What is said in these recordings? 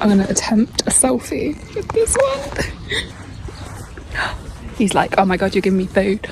I'm gonna attempt a selfie with this one. He's like, oh my god, you're giving me food.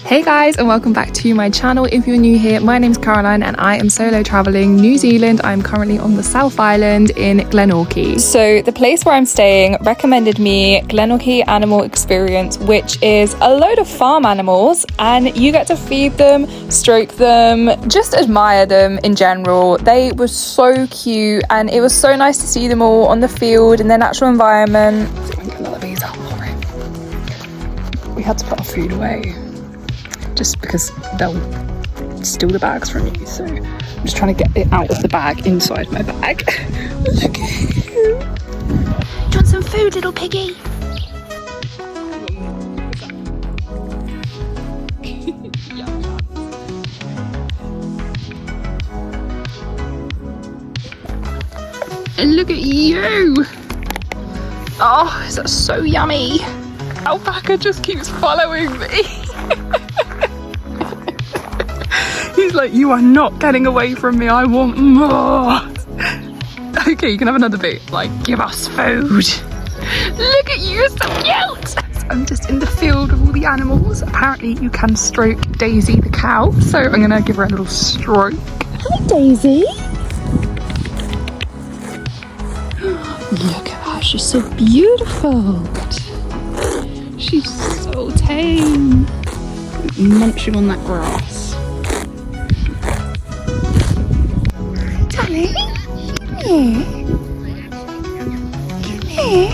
Hey guys, and welcome back to my channel. If you're new here, my name's Caroline and I am solo traveling New Zealand. I'm currently on the South Island in Glenorchy. So the place where I'm staying recommended me Glenorchy Animal Experience, which is a load of farm animals and you get to feed them, stroke them, just admire them in general. They were so cute and it was so nice to see them all on the field in their natural environment. We had to put our food away just because they'll steal the bags from you, so I'm just trying to get it out of the bag inside my bag. Look at you. Do you want some food, little piggy? And look at you. Oh, is that so yummy? Alpaca just keeps following me. He's like, you are not getting away from me, I want more. Okay, you can have another bit. Like, give us food. Look at you, you're so cute. So I'm just in the field with all the animals. Apparently you can stroke Daisy the cow, so I'm gonna give her a little stroke. Hi Daisy. Look at her, she's so beautiful. She's so tame. Munching on that grass. Darling, come here.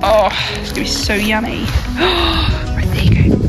Oh, it's gonna be so yummy. Right, there you go.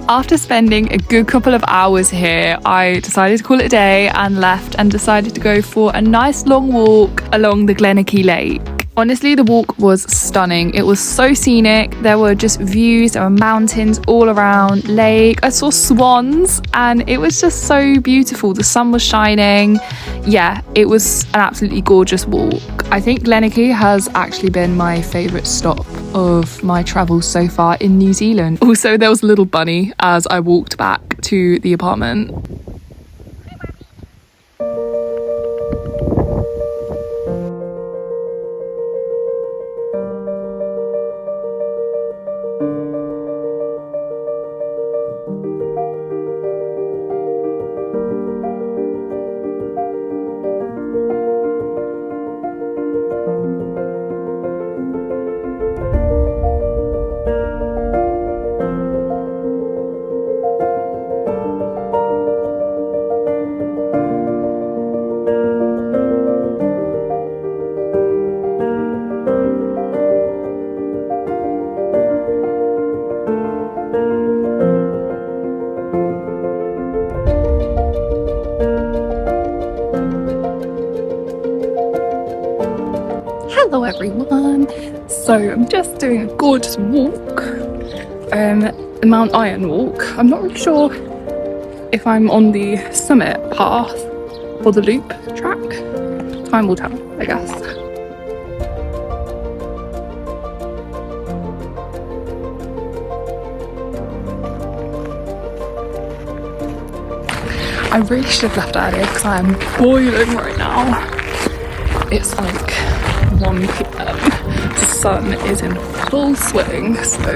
After spending a good couple of hours here, I decided to call it a day and left and decided to go for a nice long walk along the Glenorchy Lake. Honestly, the walk was stunning. It was so scenic. There were just views, there were mountains all around, lake. I saw swans and it was just so beautiful. The sun was shining. Yeah, it was an absolutely gorgeous walk. I think Glenorchy has actually been my favourite stop of my travels so far in New Zealand. Also, there was a little bunny as I walked back to the apartment. Hello everyone, so I'm just doing a gorgeous walk, the Mount Iron walk. I'm not really sure if I'm on the summit path or the loop track. Time will tell, I guess. I really should have left earlier because I am boiling right now. It's like 1 PM. The sun is in full swing, so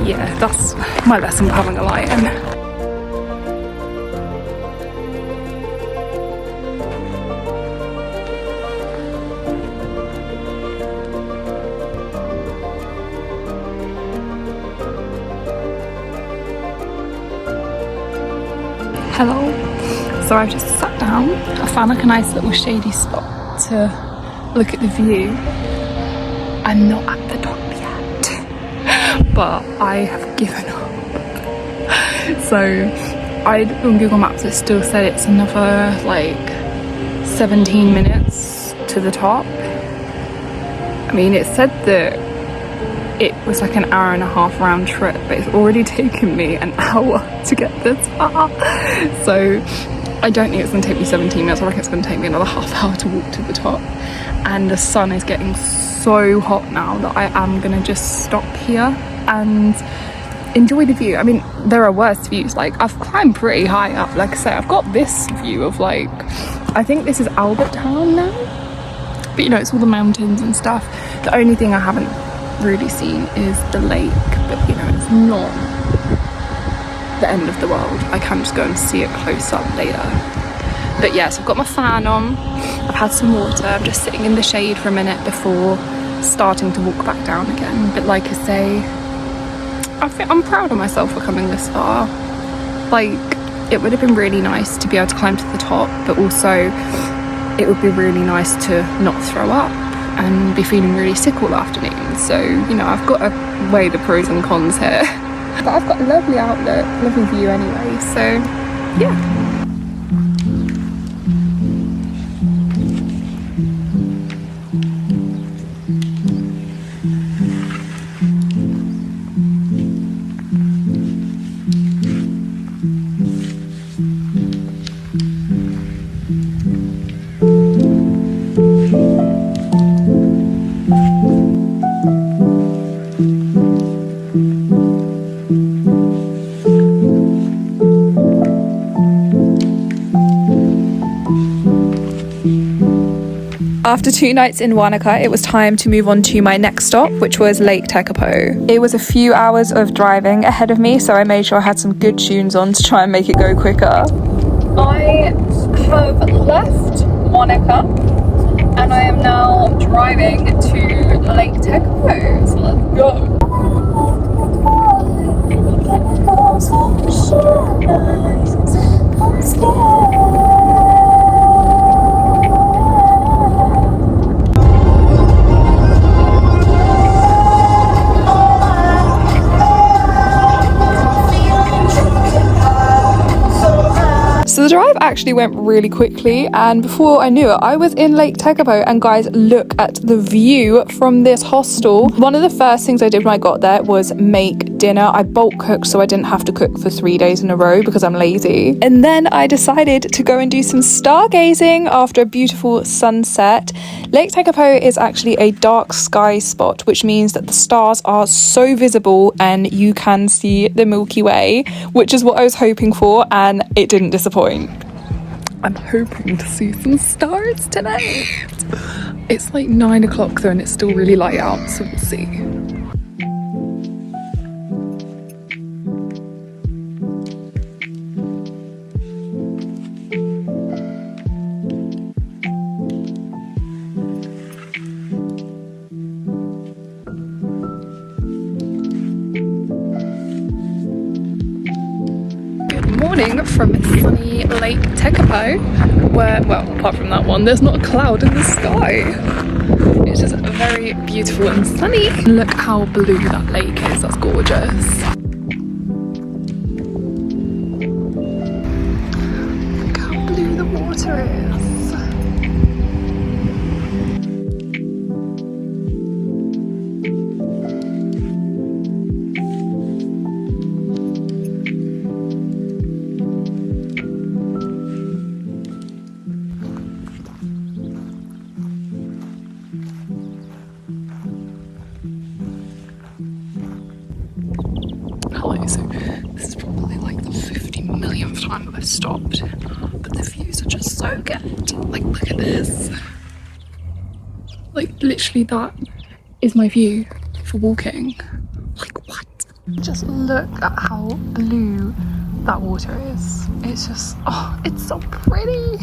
yeah, that's my lesson for having a lie-in. Hello. So I've just sat down. I found like a nice little shady spot to look at the view. I'm not at the top yet, but I have given up. So I looked on Google Maps, it still said it's another like 17 minutes to the top. I mean, it said that it was like an hour and a half round trip, but it's already taken me an hour to get this far. So I don't think it's going to take me 17 minutes. I reckon it's going to take me another half hour to walk to the top. And the sun is getting so hot now that I am gonna just stop here and enjoy the view. I mean, there are worse views. Like, I've climbed pretty high up. Like I say, I've got this view of, like, I think this is Albert Town now, but you know, it's all the mountains and stuff. The only thing I haven't really seen is the lake, but you know, it's not the end of the world. I can just go and see it close up later. But yes, I've got my fan on, I've had some water, I'm just sitting in the shade for a minute before starting to walk back down again. But like I say, I'm proud of myself for coming this far. Like, it would have been really nice to be able to climb to the top, but also it would be really nice to not throw up and be feeling really sick all afternoon. So, you know, I've got to weigh the pros and cons here. But I've got a lovely outlook, lovely view anyway, so yeah. After 2 nights in Wanaka, it was time to move on to my next stop, which was Lake Tekapo. It was a few hours of driving ahead of me, so I made sure I had some good tunes on to try and make it go quicker. I have left Wanaka and I am now driving to Lake Tekapo, so let's go. So the drive actually went really quickly, and before I knew it, I was in Lake Tekapo. And guys, look at the view from this hostel. One of the first things I did when I got there was make dinner. I bulk cooked so I didn't have to cook for 3 days in a row because I'm lazy. And then I decided to go and do some stargazing after a beautiful sunset. Lake Tekapo is actually a dark sky spot, which means that the stars are so visible and you can see the Milky Way, which is what I was hoping for, and it didn't disappoint. I'm hoping to see some stars tonight. It's like 9 o'clock though and it's still really light out, so we'll see. Morning from sunny Lake Tekapo, where, well, apart from that one, there's not a cloud in the sky. It's just very beautiful and sunny. Look how blue that lake is, that's gorgeous. Look how blue the water is. So this is probably like the 50 millionth time I've stopped, but the views are just so good. Like, look at this. Like, literally that is my view for walking. Like, what? Just look at how blue that water is. It's just, oh, it's so pretty.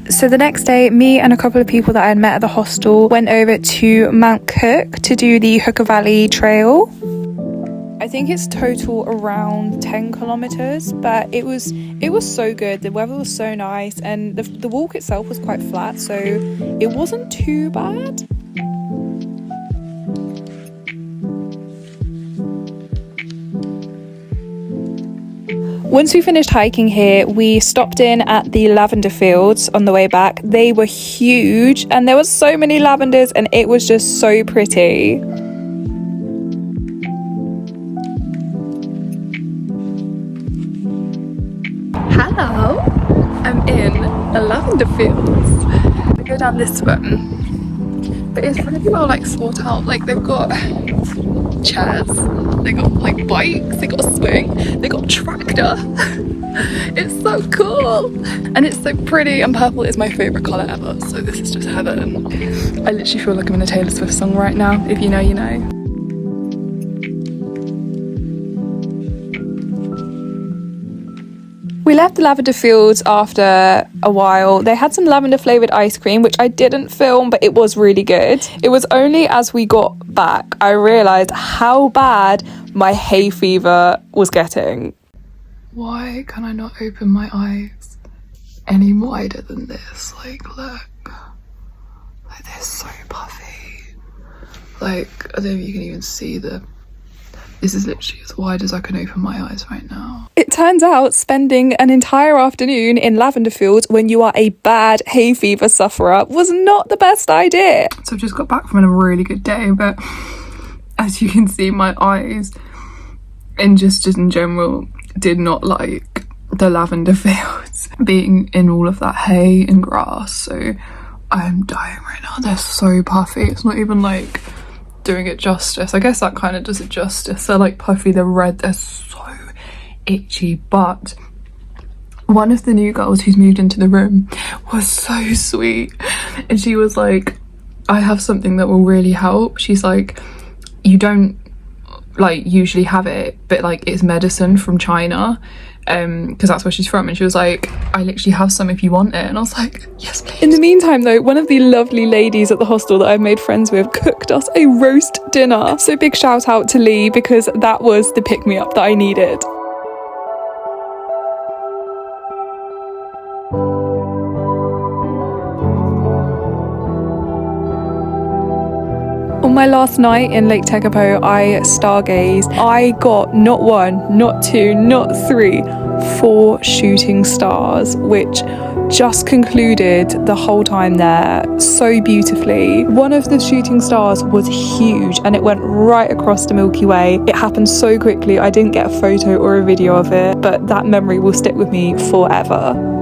So the next day, me and a couple of people that I had met at the hostel went over to Mount Cook to do the Hooker Valley Trail. I think it's total around 10 kilometers, but it was so good. The weather was so nice, and the walk itself was quite flat, so it wasn't too bad. Once we finished hiking here, we stopped in at the lavender fields on the way back. They were huge and there were so many lavenders and it was just so pretty. Hello, I'm in a lavender fields. I go down this one, but it's really well like thought out. Like they've got chairs, they got like bikes, they got a swing, they got a tractor. It's so cool and it's so pretty, and purple is my favourite colour ever, so this is just heaven. I literally feel like I'm in a Taylor Swift song right now. If you know, you know. We left the lavender fields after a while. They had some lavender flavoured ice cream, which I didn't film, but it was really good. It was only as we got back I realised how bad my hay fever was getting. Why can I not open my eyes any wider than this? Like, look. Like, they're so puffy. Like, I don't know if you can even see the... This is literally as wide as I can open my eyes right now. It turns out spending an entire afternoon in lavender fields when you are a bad hay fever sufferer was not the best idea. So I've just got back from a really good day, but as you can see, my eyes and just in general did not like the lavender fields being in all of that hay and grass. So I'm dying right now. They're so puffy. It's not even like doing it justice. I guess that kind of does it justice. They're like puffy, they're red, they're so itchy. But one of the new girls who's moved into the room was so sweet, and she was like, I have something that will really help. She's like, you don't like usually have it, but like it's medicine from China, because that's where she's from. And she was like, I literally have some if you want it. And I was like, yes please. In the meantime though, one of the lovely ladies at the hostel that I've made friends with cooked us a roast dinner. So big shout out to Lee, because that was the pick-me-up that I needed. On my last night in Lake Tekapo, I stargazed. I got not one, not two, not three, 4 shooting stars, which just concluded the whole time there so beautifully. One of the shooting stars was huge and it went right across the Milky Way. It happened so quickly, I didn't get a photo or a video of it, but that memory will stick with me forever.